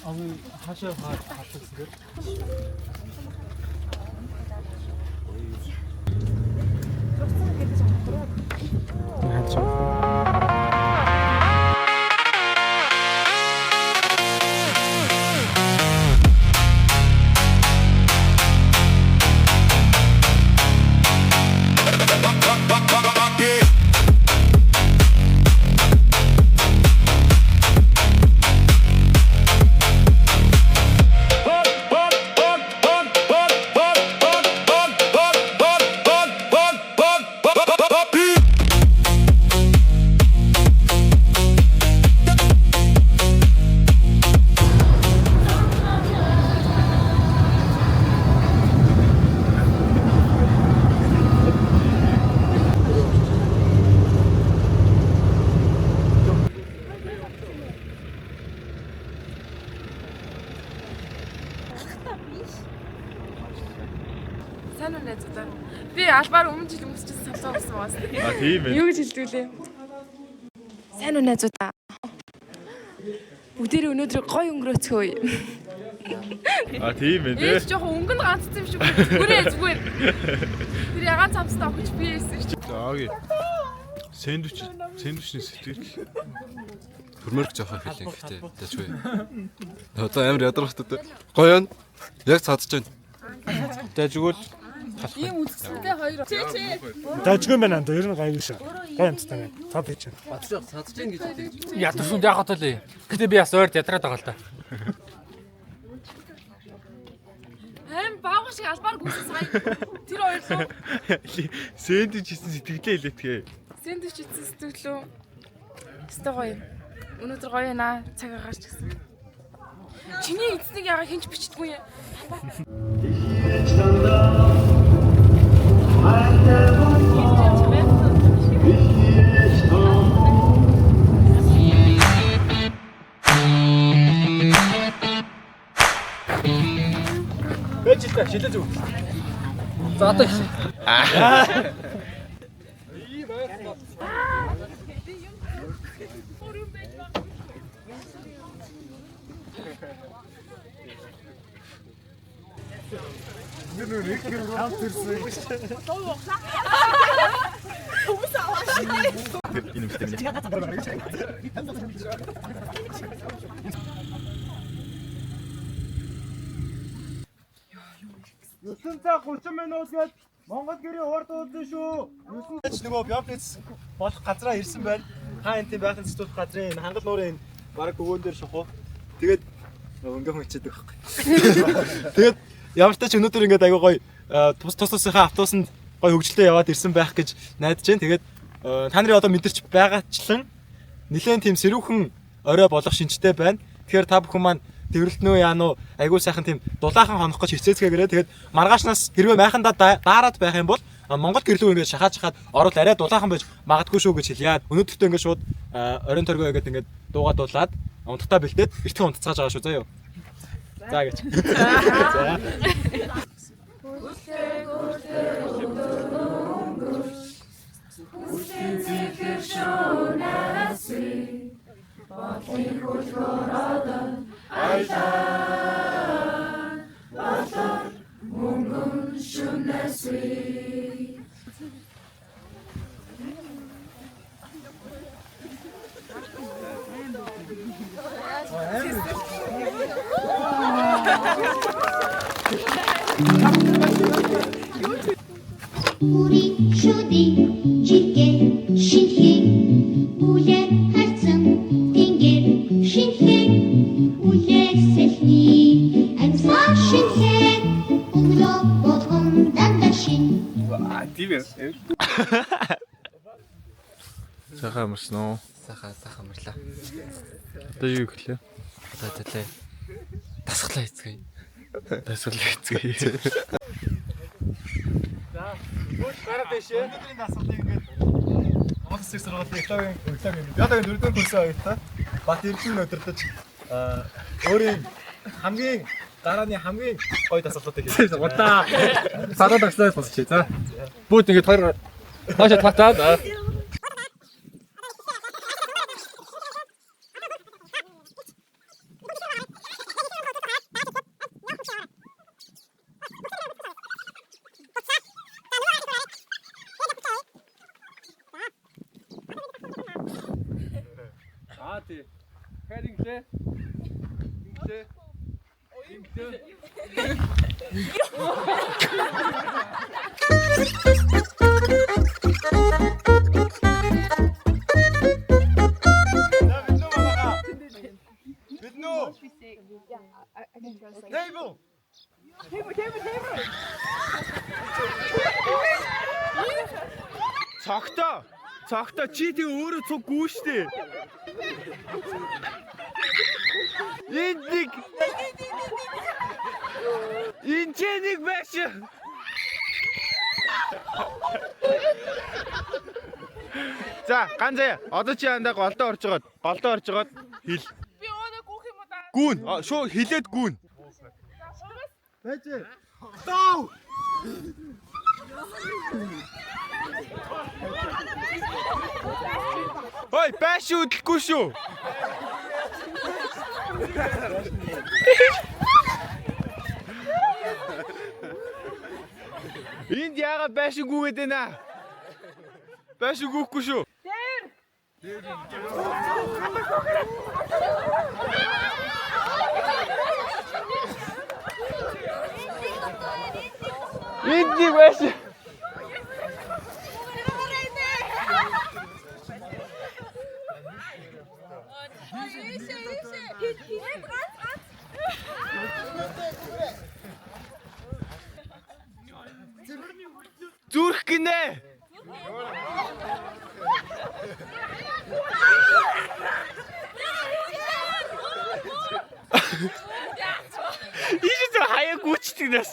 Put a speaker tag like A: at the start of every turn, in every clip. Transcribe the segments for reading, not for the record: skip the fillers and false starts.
A: 아무 하셔 가셨어요?
B: Сайн уу найзуудаа. Би албаар өмнө жил өмсчихсэн савлаа гэсэн бас.
C: А тийм ээ.
B: Юу гэж хэлдүүлээ? Сайн уу найзуудаа. Бүгдээрээ өнөөдөр гоё өнгөрөөцгөөе.
C: А тийм ээ.
B: Ээж жоохон өнгөнд ганцсан юм шиг зүгээр зүгээр. Тэр ягаан цамцтай авах гэж би хэлсэн шүү.
C: Зааги. Сэндвичний сэтгэл.
D: Хөрмөрх жоохон хэлээ гэхдээ дэжгүй. Одоо амар ядрахтай. Гоё юм. Яг цадж байна.
A: Дэжгүүл
B: Ийм үзэсгэлэнтэй хоёр.
A: дэжгүй байна даа. Ер нь гайгүй шүү. Гай амттай байна. Цад хийж байна.
D: Батжаа цадж байна гэж хэлээ.
E: Ядарсан яг хатал. Гэтэ би бас ойрд ядраад байгаа л та.
B: Харин баага шиг албаар гүйсэн сая. Тэр хоёр лөө.
C: Сэндвич хийсэн сэтгэлээ хэлээдгээ.
B: Сэндвич идсэн сэтгэлөө. Өстой гоё. Өнөөдөр гоё наа цаг агаарч гисэн. Чиний эцнийг яга хинч бичдэггүй юм.
E: Бэжтэй шилээ зүг. За одоо их.
A: Өсөн цаг 30 минут гээд Монгол гэрийн урд уулзсан шүү. Өсөн нөгөө Бёрнэц болох газраа ирсэн байна. Хаа энэ тийм байхын зүтгэх газрын энэ хангал нуурын баг өгөөн дээр шахуу. Тэгээд өнгөм хичээдэг байхгүй. Тэгээд ямар ч тач өнөөдөр ингээд аягүй гоё тусынхаа автобусанд гоё хөгжилтэй яваад ирсэн байх гэж найдаж байна. Тэгээд та нарын одоо мэдэрч байгаачлан нэлээд тийм сэрүүхэн орой болох шинжтэй байна. Тэгэхээр та бүхэн маань тэрвэрлтнөө яануу айгуу сайхан тийм дулаахан хонох гэж хичээцгээгээрээ тэгээд маргаашнаас хэрвээ майхандаа даарад байх юм бол Монгол гэрлүү ингээд шахаад орол арай дулаахан байж магадгүй шүү гэж хэлье. Өнөөдөртөө ингээд шууд оройн торгоо гэдэг ингээд дуугаа дуулаад унтахтаа бэлдээд эртхэн унтцааж байгаа шүү заа юу. За гэж.
F: 우리 슈디 짙게 신행 울레 харцам тэнгэр шинхэн үлээх сэлний амьсгал шинхэн өглөө болгон дандаа шин.
C: Тийм ээ. Сахаа мөрснөө.
D: Сахаа мөрлөө.
C: Одоо юу гэхлээ?
D: Одоо тэтэ. Тасглаа эцгээе.
C: Тасглаа эцгээе.
A: Гараад дэшээ. Өнөөдрийн асуултыг ингээд Монгол Улсын сургуулийн экологийн биологийн 4-р курсын оюутан Бат Эрдэнэ өдөрлөж өөрийн хамгийн дарааны хамгийн гоё асуултыг хийсэн.
E: Удаа. Сараа дагслаа сонсчих. За. Бүгд ингэж хоёр хаашаа татаад. тий. Хайр инглээ. Инглээ. Инглээ.
A: Table. Цогтоо чи тэг өөрөө цуг гүйштэй. Энд нэг байш. За, ганцаа. Одоо чи андаа голдоо орж жоод хил.
B: Би өнөө гүөх юм уу да?
A: Гүүн. Шуу хилээд гүүн. Байж. Тоо. Ой, баш үдлэхгүй шүү. Энд яага баш гүгээд байна. Баш гүхгүй шүү. Энд нэг баш. Зүрх гинэ. Ийш хаяа гүчдэг нас.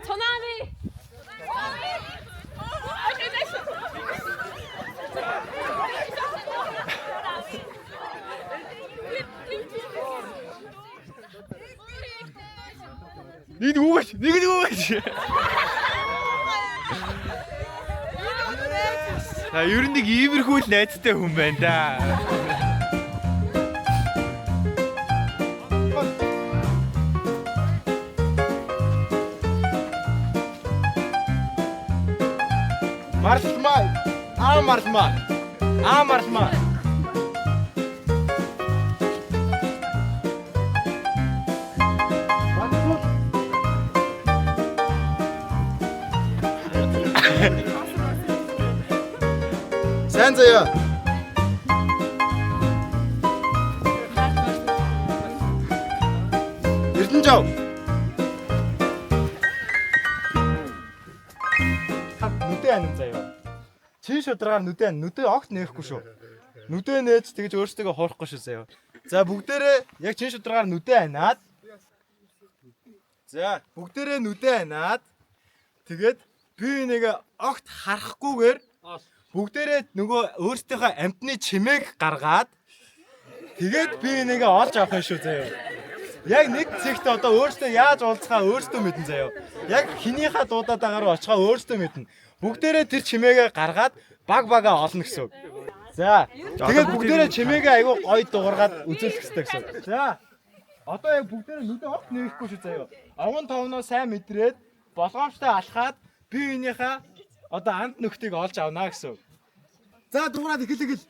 B: Цонами.
A: Нэг үгэж. Ер нь нэг иймэрхүү л найзтай хүн байна да. Марсмай. Сайн заяа. Эрдэнэжав. Нүдэ анин заяа. Чи шударгаар нүдэ огт нээхгүй шүү. Нүдэ нээж тэгж өөрсдөө хоорохгүй шүү заяа. За бүгдээрээ яг чин шударгаар нүдэ анаад. За бүгдээрээ нүдэ анаад. Тэгээд би нэг огт харахгүйгээр бүгдээрээ нөгөө өөрсдийнхөө амтны чимээг гаргаад тэгээд би нэг олж авах юм шүү заяа. Яг нэг цэгт одоо өөрсдөө яаж уулзахаа өөрсдөө мэдэн заяа. Яг хинийхээ дуудаад байгаагаар очихаа өөрсдөө мэднэ. Бүгдээрээ тэр чимээгээ гаргаад багаа олно гэсэн үг. За тэгээд бүгдээрээ чимээгээ айгүй гоё дуургаад үзүүлэх хэрэгтэй гэсэн үг. За одоо яг бүгдээрээ нүдэ огт нээхгүй шүү заяа. Овон товноо сайн мэдрээд болгоомжтой алхаад биеийнхээ одоо амт нөхдийг олж авнаа гэсэн. За дуурайд эхэлгэл.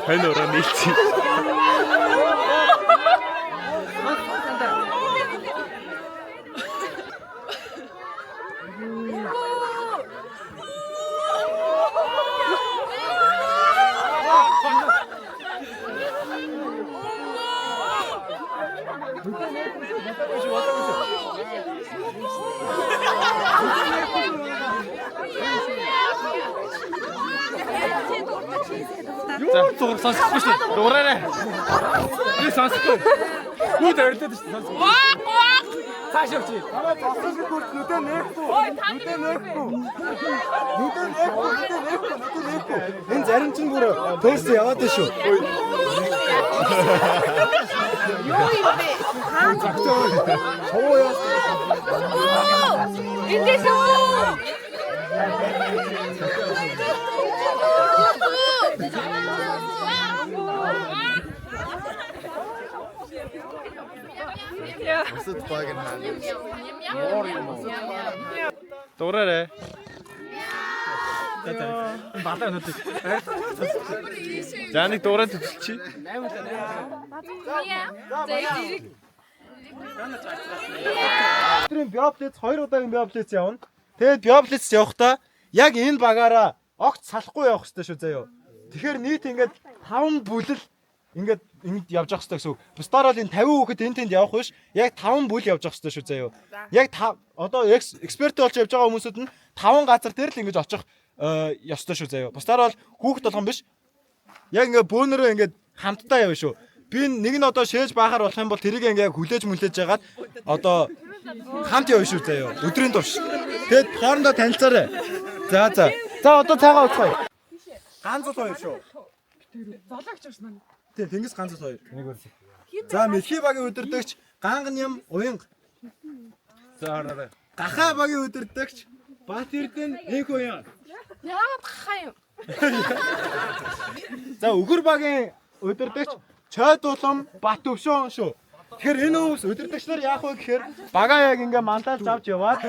C: Хэн ороо нийлчих.
E: За зур сонсохгүй шүү. Дуураарай. Би сонсохгүй. Нүд ордод шүү. Сонсохгүй. Цааш явчих.
A: Аваа босгох бүрт нүдэ нээхгүй. Энэ зарим чинь бүр төөрсөн яваад байна шүү.
B: Юу юм бэ? Хаан
A: Хоо яа.
B: эндээс үү?
C: Дуурайраа.
E: Баатаа өнөдөө.
C: За нэг дуурай төсөлчи.
A: Өдрийн биоплиц 2 удаагийн биоплиц явна. Тэгээд биоплиц явахдаа яг энэ багаараа огт салахгүй явах хэрэгтэй шүү заяа. Тэгэхээр нийт ингээд 5 бүлэл ингээд ингэж явж явах хэрэгтэй гэсэн үг. Бусдаар бол энэ 50 хүүхэд энэ тэнд явах биш. Яг 5 бүл явж явах хэрэгтэй шүү заяа. Яг одоо эксперт болж явж байгаа хүмүүсүүд нь 5 газар дээр л ингэж очих ёстой шүү заяа. Бусдаар бол хүүхэд болгон биш. Яг ингээд бөөнөрөө ингээд хамтдаа явна шүү. Би нэг нь одоо шээж баахаар болох юм бол тэрийг ингээд хүлээж мүлээж жагаад одоо хамт явна шүү заяа. Өдрийн турш. Тэгээд хоорондоо танилцаарай. За одоо цаагаа уцгаая. Ганц л хоёр шүү.
B: Зоологч бас маань.
A: Тийм тэнгис ганц л хоёр. Нэг өөр. За мэлхий багийн өдөрдөгч ганган ям уянга.
E: За хараарай.
A: Гахаа багийн өдөрдөгч Бат Эрдэнэ энх уян.
B: Яагаад гахаа юм?
A: За өгөр багийн өдөрдөгч Чойд улам Бат өвшөн шүү. Тэгэхээр энэ хүмүүс өдөрдөгч нар яах вэ гэхээр багаа яг ингээ мандалж авч яваад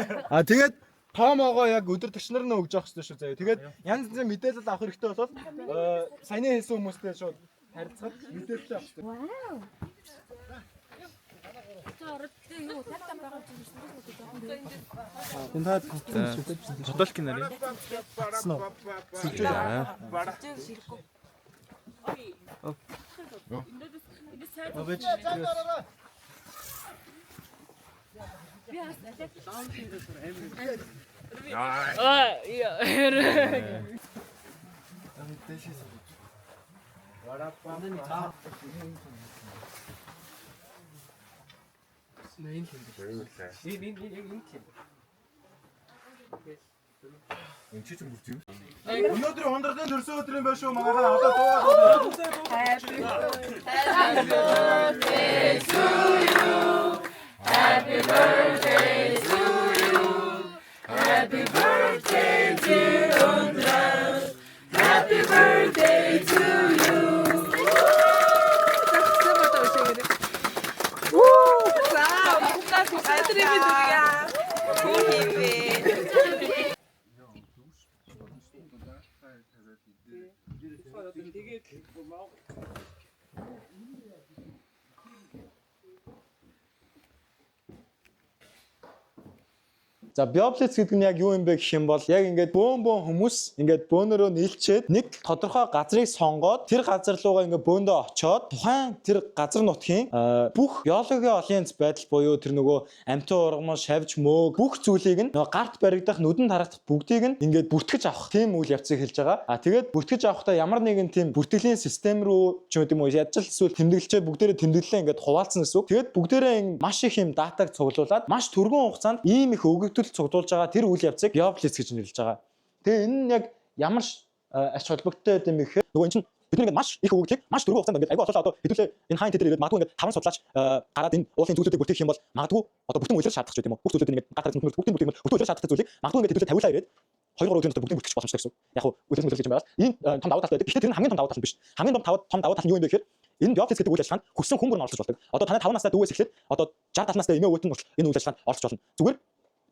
A: тэгээд тоомоогоо яг өдөрдөгч нар нь өгж явах хэрэгтэй шүү заяа. Тэгээд янз янзын мэдээлэл авах хэрэгтэй болоод саяны хэлсэн хүмүүстэй шууд харилцаад мэдээлэл авах хэрэгтэй. Энэ таад
C: Хотолк нарыг.
A: өнөөдөр хондордын төрсөн өдрийн байх шүү манайхаа одоо дуугаад.
B: Happy birthday to you. Happy birthday dear Andras. Happy birthday to you.
A: За биоплиц гэдэг нь яг юу юм бэ гэх юм бол яг ингээд бөөн хүмүүс ингээд бөөнөрөө нийлчээд нэг тодорхой газрыг сонгоод тэр газар руугаа ингээд бөөндөө очоод тухайн тэр газар нутгийн бүх биологийн олон байдал буюу тэр нөгөө амьтан ургамал, шавж, мөөг бүх зүйлийг нь нөгөө гарт баригдах, нүдэнд харагдах бүгдийг нь ингээд бүртгэж авах тийм үйл явцыг хэлж байгаа. Тэгээд бүртгэж авахдаа ямар нэгэн тийм бүртгэлийн систем рүү ч юм уу ядчил эсвэл тэмдэглэлчээ бүгдээрээ тэмдэглэлээ ингээд хуваалцсан гэсэн үг. Тэгээд бүгдээрээ маш их юм датаг цуглуулад маш түргэн хугацаанд ийм их өгөгдөл цуглуулж байгаа тэр үйл явцыг биоплиц гэж нэрлэж байгаа. Тэгээ энэ нь яг ямар ач холбогдолтой юм бэ гэхээр нөгөө энэ чинь бид нэг маш их өгөгдлийг маш түргэн хугацаанд ингээд айгүй олоолаа одоо хэдүүлээ энэ хаан тэд ирээд магадгүй ингээд таван судлаач гараад энэ уулын зүйлүүдийг бүртгэх юм бол магадгүй одоо бүтэн үйлрэл шаардах ч гэдэг юм уу. Бүх зүйлүүд ингээд гатар бүтэн үйлрэл шаардах зүйлийг магадгүй ингээд хэдүүлээ тавиулаа ирээд 2-3 өдрийн дотор бүгдийг бүртгэж боломжтой гэсэн. Яг уу үйлрэл гэж юм байна. Энэ том давуу талтай байдаг. Гэхдээ тэр нь хамгийн том давуу тал биш. Хамгийн том давуу тал нь юу юм бэ гэхээр энэ биоплиц гэдэг үйл ажиллагаанд хүссэн хүн бүр оролцож болдог. Одоо танай 5 настай дүүээс эхлээд одоо 60 70 настай эмээ өвөтөн энэ үйл ажиллагаанд оролцож болно. Зүгээр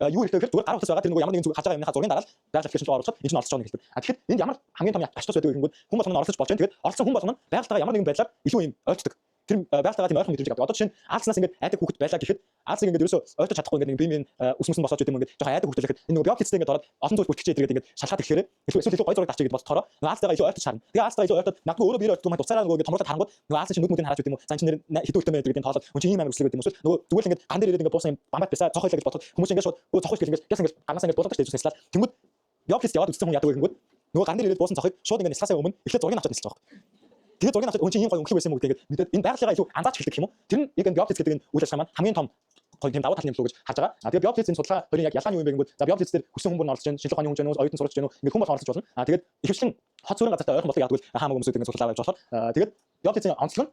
A: юу хэрэгтэй гэхээр зүгээр гарах утас байгаа тэр нөгөө ямар нэгэн зүйл хаж байгаа юмны зургийн дараал байгаль аппликейшн руу оруулаад энэ чинь оролцож байгаа юм хэлдэг. А тэгэхээр энд ямар хамгийн том ач тус байдаг гэнгүүт хүн болгоно оролцож болж байна. Тэгээд оролцсон хүн болгоно байгальтайгаа ямар нэгэн байдлаар илүү юм ойлцдог. Тэр байгальтайгаа тийм ойрхон мэдрэмж авдаг. Одоо жишээ нь аалзнаас ингээд айдаг хүүхэд байлаа гэхэд аалзныг ингээд ерөөсөө ойртож чадахгүй ингээд биеийн үсмэсэн босоод гэдэг юм ингээд жоохон айдаг хүүхэд байхад энэ нөгөө биоплицтэй ингээд ороод олон зүйл бүртгэж идэгээд ингээд шалгаад ирэхээр эсвэл илүү гой зураг авчих гэдэг бодохороо нөгөө аалзтайгаа илүү ойртож харна. Тэгээ аалзтайгаа илүү ойртоод магадгүй өөрөө биеэр ойртох юм дуцаараа нөгөө ингээд томруулаад харангууд нөгөө аалзын чинь нүд мүдийг хараад гэдэг юм уу. Зан чинь хэдэн үлтэн байдаг гэдэг тоолоод хүн чинь ийм амар өслөг гэдэг юм уу. Нөгөө зүгээр л ингээд ган дээр ирээд ингээд буусан юм бамбат байсаа цохойлоо гэж бодоход хүмүүс ингээд шууд өө цохойч гэж ингээд яс ингээд ганаас ингээд дуулаад штэ хэвчээслээ. Тэнгүүд биоплиц яваад үзсэн хүн яадаг вэ гэнгүүт нөгөө ган дээр ирээд буусан цохойг шууд ингээд нислахаас өмнө эхлээд зургийг авчаад нислж байгаа. Тэгээд зургийг авчаад өн чинь ийм гоё өнгөлөг байсан юм уу гэдэг мэдээд энэ байгалийн илүү анзаарч эхэлдэг юм уу. Тэр нь яг биоплиц гэдэг энэ үйл ажиллагаа маань хамгийн том гоё тийм давуу тал юм шүү гэж харж байгаа. А тэгээд биоплицийн судалгаа хоёрын яг ялгаа нь юу юм бэ гэнгүүт за биоплиц дээр хүссэн хүн бүр оролцож байна, шинжилгээ ухааны хүн ч байна уу, оюутан сурагч байна уу, ингээд хүн бол оролцож болно. А тэгээд ихэвчлэн хот суурин газартай ойрхон болоо яадаг хаамаг хүмүүсүүд ингээд судалгаа авч болохоор тэгээд биоплицийн онцлог нь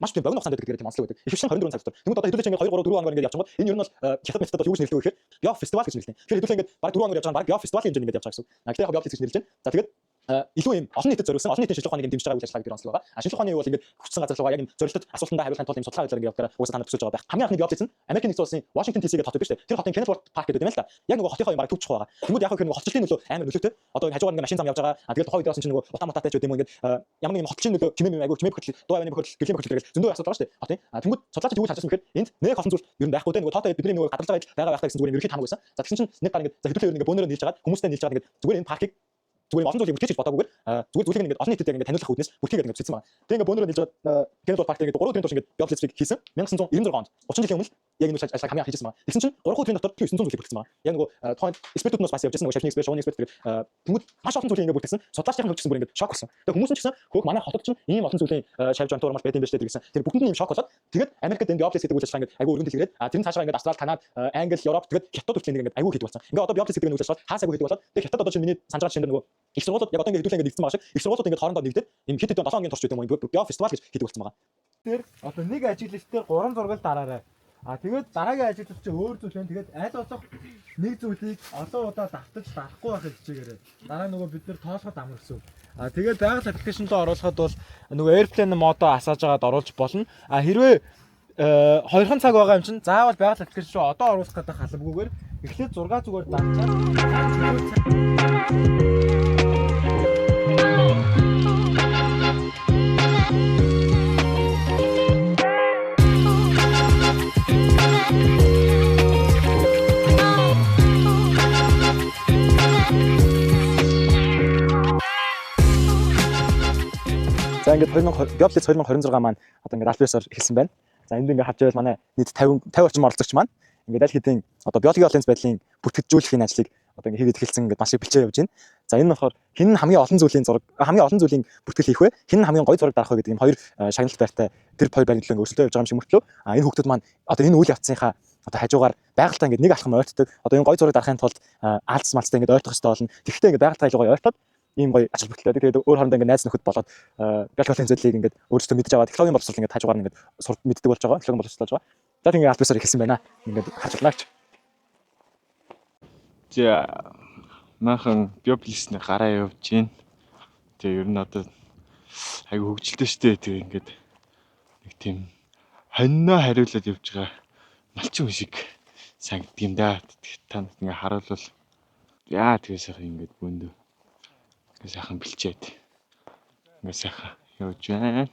A: маш тийм богино хугацаанд байдаг тийм онцлог байдаг. Ихэвчлэн 24 цаг дотор. Тэгмэд одоо хэдүүлээ ингээд 2 3 4 хоногор ингээд явж байгаа бол энэ ер нь бол хятад методод бол юу гэж нэрлэдэг вэ гэхээр биофестивал гэж нэрлэдэг. Тэгэхээр хэдүүлээ ингээд баг 4 хоногор явж байгаа баг биофестивалийн хэмжээнд ингээд явж байгаа гэсэн. А гэхдээ яг биоплиц гэж нэрлэж байна. За тэгээд илүү юм олон нийтэд зориулсан олон нийтийн шинжилгээ ухааныг дэмжиж байгаа үйл ажиллагааг би онцлог байгаа. Шинжилгээ ухааны бол ингээд хүчсэн газар руугаа яг энэ зорилтод асуултандаа хариулахын тулд юм судалгаа ажиллагаа ингээд явуулахаар уусаа танад төсөж байгаа байх. Хамгийн анхны би явуулсан Америкийн нэгдсэн улсын Washington DC гэдэг хот биш үү? Тэр хотын Kenneth Park гэдэг юм л та. Яг нөгөө хотынхоо юм бараг төвчих байгаа. Тэнгүүд яг хөө нөгөө хотчлын нөлөө амар нөлөөтэй. Одоо энэ хажуугаар ингээд машин зам явж байгаа. Тэгээд тухайн үед явсан чинь нөгөө утаа матаатай ч үгүй юм ингээд ямар нэгэн хотчлын нөлөө чимээ айгуу чимээ хөтөл дуу авины хөтөл гэлээ хөтөл гэдэг зөндөө асуудал байгаа шүү дээ. Хотын. Тэнгүүд судлаачид юу харсан гэхээр энд нэг хосон зүйл ер нь байхгүй дээ. Нөгөө тоотой бидний нөгөө гадарч байгаа байх гэсэн зүгээр юм ерөөхдөө хамаагүй байсан. За тэгсэн чинь нэг гар ингээд за хөтөлөөр ингээд бөөнөрөнд нийлж байгаа хүмүүстэй нийлж байгаа ингээд зүгээр энэ паркийг зүгээр олон зүйлийг бүтээж бодоагүйгээр зүгээр зүйлийг ингээд олон нийтэд яг ингээд таниулах үүднээс бүтээгээд ингээд цэцсэн байна. Тэгээ ингээд бөөнөрөнд нийлж байгаа Kenneth Park ингээд 3 өдрийн турш ингээд биоплэцийг хийсэн 1996 онд 30 жилийн өмнө яг энэ ажлыг хамгийн анх хийжсэн байна. Тэгсэн чинь 3 өдрийн дотор 900 зүйлийг бүтээсэн байна. Яг нөгөө тоонд экспертүүднээс бас явжсэн нөгөө шавны эксперт, шууны эксперт тэгээд тэнгууд маш олон зүйлийг ингээд бүтээсэн. Судлаачдын хөгжсөн бүр ингээд шок болсон. Тэгээ хүмүүс нь ч гэсэн хөөх манай хотод чинь ийм олон зүйлийн шавж онтуурмал байт юм байна шүү дээ гэсэн. Тэр бүгдэнд нь ийм шок болоод тэгээд Америкт энэ биоплэц гэдэг үйл ажиллагаа ингээд айгүй өргөнд хэлгээд тэр нь цаашаа ингээд Австрали, Канада, Англи, Европ тэгээд Хятад хүртэл ингээд айгүй хийдэг болсон. Ингээд одоо биоплэц гэдэг үйл ажиллагаа хаас айгүй хийдэг болоод тэгээд Хятад одоо чинь миний санджаар шинээр нөгөө их сургуулиуд яг одоо ингээд хэдүүлээ ингээд нэгдсэн байгаа шиг их сургуулиуд ингээд хоорондоо нэгдээд ийм хэд хэдэн 7 хоногийн турш гэдэг юм био фестивал гэж хийдэг болсон байгаа.
G: Тэр одоо нэг ажиглалтээр 3 зураг дараарай. Тэгээд дараагийн ажиглалт чинь өөр зүйл байна. Тэгээд аль болох нэг зүйлийг олон удаа давтаж дарахгүй байхыг хичээгээрэй. Дараа нөгөө бид нэр тоолоход амар гэсэн. Тэгээд байгаль аппликейшн руу оруулахад бол нөгөө airplane модоо асааж агаад оруулж болно. Хэрвээ 2хан цаг байгаа юм чинь заавал байгаль аппликейшн руу одоо оруулах гэдэг халамгүйгээр эхлээд 6 зүгээр дарчаад
A: За ингээд биоплэц 2026 маань одоо ингээд альбиасаар эхэлсэн байна. За энд ингээд харж байвал манай нийт 50 орчим оролцогч маань ингээд аль хэдийн одоо биологийн олонц байдлын бүртгэжүүлэхийн ажлыг одоо ингээд хийгээд эхэлсэн ингээд маш их бэлчээ явж байна. За энэ нь болохоор хэн хамгийн олон зүйлийн бүртгэл хийх вэ? Хэн хамгийн гоё зураг дарах вэ гэдэг юм хоёр шагналт байртай тэр хоёр байрны төлөө ингээд өрсөлдөө явж байгаа юм шиг мөртлөө энэ хүүхдүүд маань одоо энэ үйл явцынхаа одоо хажуугаар байгальтаа ингээд нэг алхам ойртдог. Одоо энэ гоё зураг дарахын тулд аалц малцтай ингээд ойртох хэрэгтэй болно. Тэгэхдээ ингээд байгальтаа хажуугаа ойртоод ийм гоё ажил бүтэлтэй. Тэгээд өөр хоорондоо ингээд найз нөхөд болоод биологийн зэдлийг ингээд өөрсдөө мэдж аваад технологийн боловсрол ингээд хажуугаар ингээд сурд мэддэг болж байгаа. Технологийн боловсрол болж байгаа. За тэгээд альбиасаар эхэлсэн байна. Ингээд хажуулнаач.
C: За махан биоплэцний гараа явж гин. Тэгээ ер нь одоо айгу хөвгөлтэй штэ. Тэгээ ингээд нэг тийм хоньноо хариулаад явж байгаа малчин шиг санагддаг юм да. Та нарт ингээд харуулвал яа тэгээ сайхан ингээд бөөндөө ингээд сайхан бэлчээд ингээд сайхан явж байна.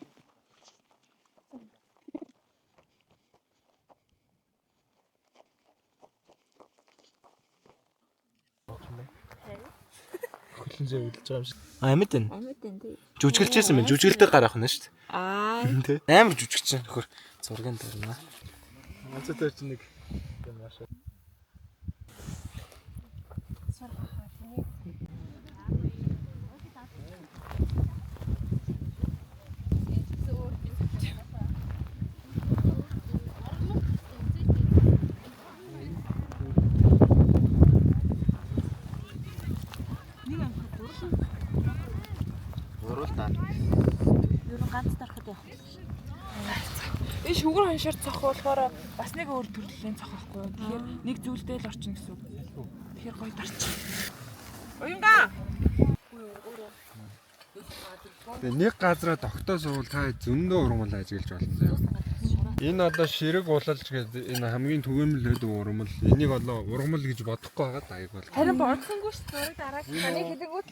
G: хөлнжээ үлдэж байгаа юм шиг.
A: Амьд энэ. Жүжиглэжсэн байна. Жүжиглэлтэй гарах нь шүү дээ. Тэ. Амар жүжигч нөхөр зургийн дөрнө.
G: Онцтой дээр чинь нэг юм аашаа.
B: Энэ шүгэр ханшаар цох болохоор бас нэг өөр төрлийн цох байхгүй юу? Тэгэхээр нэг зүйлдээ л орчин гэсэн үг. Тэгэхээр гоё дарчих. Уянга.
C: Тэгээ нэг газараа тогтоо суувал та зөндөө ургамал ажиглаж болно заяа. Энэ одоо ширэг улалж гэдэг энэ хамгийн түгээмэл ургамал. Энийг одоо ургамал гэж бодохгүй байгаа даа бол.
B: Харин бодсонгүй шүү дээ. Дараа
H: Таны хэлэнгүүт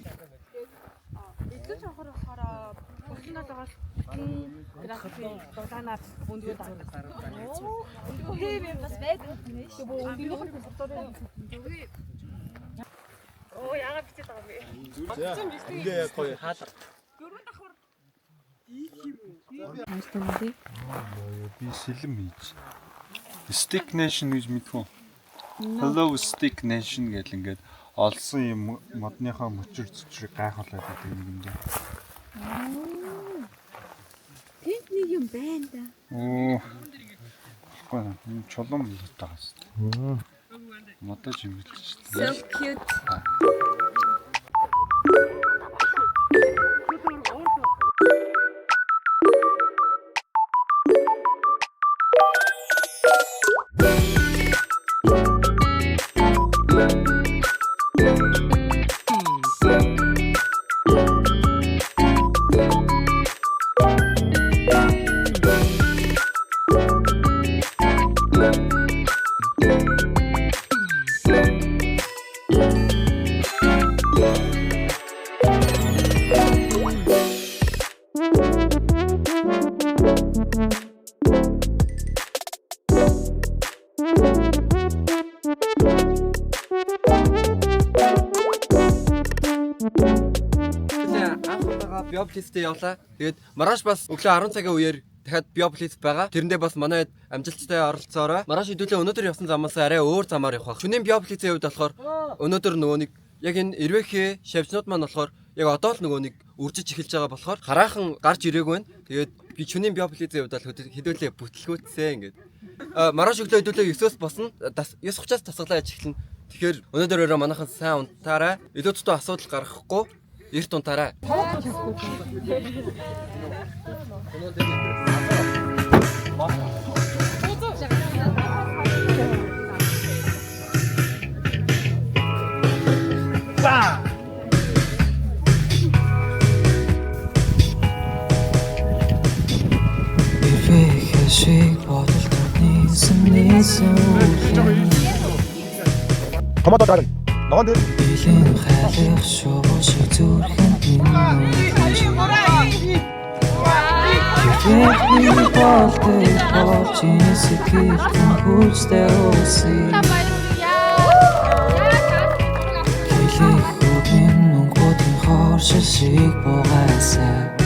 H: илүү чанхар болохоор бүхнээс байгаа дулаанаар өндгөө даа. Өндгөө хэвээ бас байдаг юм шиг. Оо яагаад бичиж байгаа бэ?
G: Ингээ гоё хаалга.
H: Дөрөв давхар ийх юм уу?
C: Би сэлэм хийж. Stick Nation гэж мэдвэ. Hello Stick Nation гэл ингээд олсон юм модныхаа мөчөр цэцрийг гайхуулаад байдаг юм даа.
H: Тэнд нэг юм байна да.
C: Оо. Гоо энэ чулуун таас. Модож юм билж шүү.
H: So cute.
I: Биополистэй явлаа. Тэгээд маргааш бас өглөө 10 цагийн үеэр дахиад Биополис байгаа. Тэрэндээ бас манай амжилттай оролцоорой. Маргааш хэдүүлээ өнөөдөр явсан замаас арай өөр замаар явах байх. Шөнийн Биополисийн хувьд болохоор өнөөдөр нөгөө нэг яг энэ Ирвэхээ шавжнууд маань болохоор яг одоо л нөгөө нэг үржиж эхэлж байгаа болохоор хараахан гарч ирээгүй байна. Тэгээд би шөнийн Биополисийн хувьд бол хэдүүлээ бүтлгүүцсэн ингээд. Маргааш өглөө хэдүүлээ 9-оос босно. 9:30-аас тасгалаа ажиглана. Тэгэхээр өнөөдөр манайхан сайн унтаарай. Илүү тутуу асуудал гаргахгүй эрт унтаарай.
A: Томото дарна. Ногоон дээр
J: билийн хайлах шүү шиг зүрхэнд Хэвээ болтой болж инэсгэл хүчтэй өсөй Хэлэх үгэн нүгүүд хорш шиг бугасаа